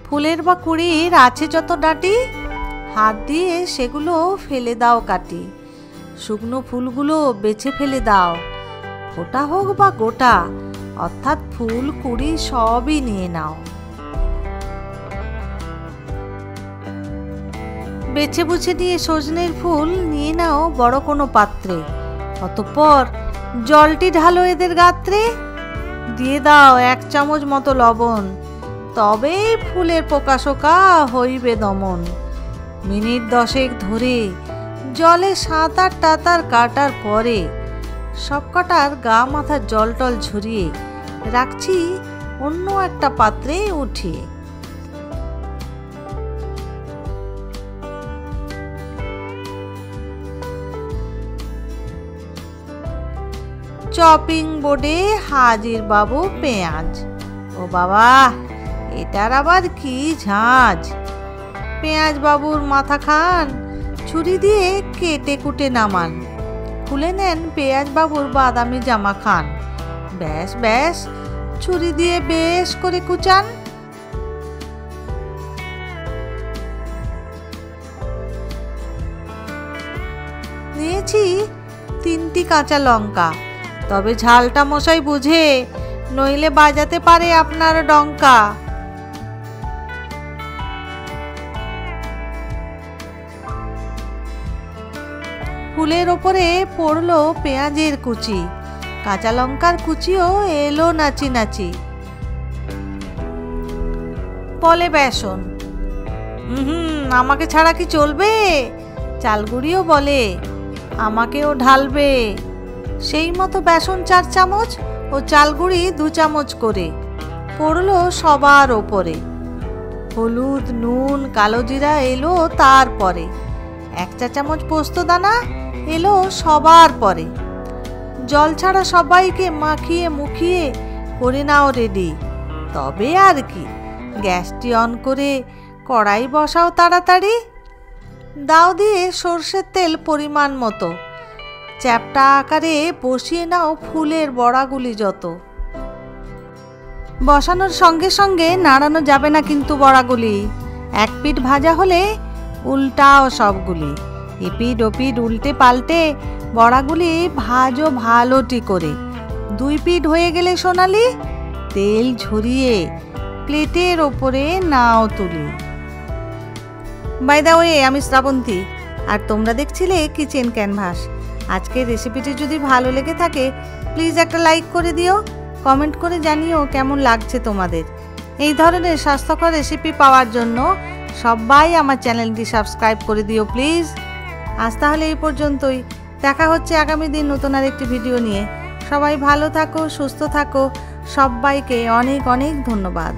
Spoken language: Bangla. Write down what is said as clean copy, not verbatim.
ফুলের বা কুড়ির আছে যত ডাঁটি, হাত দিয়ে সেগুলো ফেলে দাও কাটি। শুকনো ফুলগুলো বেছে ফেলে দাও, ফোটা হোক বা গোটা, অর্থাৎ ফুল কুড়ি সবই নিয়ে নাও। বেছে বুছে নিয়ে সজনের ফুল নিয়ে নাও বড় কোনো পাত্রে। অতঃপর জলটি ঢালো এদের গাত্রে, দিয়ে দাও 1 চামচ মতো লবণ, তবেই ফুলের পোকাশোকা হইবে দমন। মিনিট 10 ধরে জলে 7-8 তাতার কাটার পরে সব কটার গা মাথার জল টল ঝরিয়ে রাখছি অন্য একটা পাত্রে উঠিয়ে। চপিং বোর্ডে হাজির বাবু পেঁয়াজ। ও বাবা, এটার আবার কি ঝাঁজ! পেঁয়াজ বাবুর মাথা খান ছুরি দিয়ে কেটে কুটে নামান। খুলে নেন পেঁয়াজ বাবুর বাদামি জামা খান। ব্যাস ব্যাস, ছুরি দিয়ে বেশ করে কুচান। নিয়েছি 3টি কাঁচা লঙ্কা, তবে ঝালটা মশাই বুঝে, নইলে বাজাতে পারে আপনার ডঙ্কা। ফুলের ওপরে পড়লো পেঁয়াজের কুচি, কাঁচা লঙ্কার কুচিও এলো নাচি নাচি। বলে বেসন, আমাকে ছাড়া কি চলবে? চালগুড়িও বলে, আমাকেও ঢালবে। সেই মতো বেসন 4 চামচ ও চালগুড়ি 2 চামচ করে পড়লো সবার ওপরে। হলুদ, নুন, কালো জিরা এলো তারপরে। 1 চা চামচ পোস্ত দানা এলো সবার পরে। জল ছাড়া সবাইকে মাখিয়ে মুখিয়ে করে নাও রেডি। তবে আর কি, গ্যাসটি অন করে কড়াই বসাও তাড়াতাড়ি। দাও দিয়ে সর্ষের তেল পরিমাণ মতো। চ্যাপ্টা আকারে বসিয়ে নাও ফুলের বড়াগুলি যত। বসানোর সঙ্গে সঙ্গে নাড়ানো যাবে না কিন্তু বড়াগুলি। 1 পিঠ ভাজা হলে উল্টাও সবগুলি। এপিঠ ওপিঠ উল্টে পাল্টে বড়াগুলি ভাজো ভালোটি করে। 2 পিঠ হয়ে গেলে সোনালি, তেল ঝরিয়ে প্লেটের ওপরে নাও তুলি। বাই দা ওয়ে, আমি শ্রাবন্তী, আর তোমরা দেখছিলে কিচেন ক্যানভাস। আজকের রেসিপিটি যদি ভালো লেগে থাকে প্লিজ একটা লাইক করে দিও, কমেন্ট করে জানিও কেমন লাগছে তোমাদের। এই ধরনের স্বাস্থ্যকর রেসিপি পাওয়ার জন্য সবাই আমার চ্যানেলটি সাবস্ক্রাইব করে দিও প্লিজ। আজ তাহলে এই পর্যন্তই, দেখা হচ্ছে আগামী দিন নতুন আর একটি ভিডিও নিয়ে। সবাই ভালো থাকো, সুস্থ থাকো, সবাইকে অনেক অনেক ধন্যবাদ।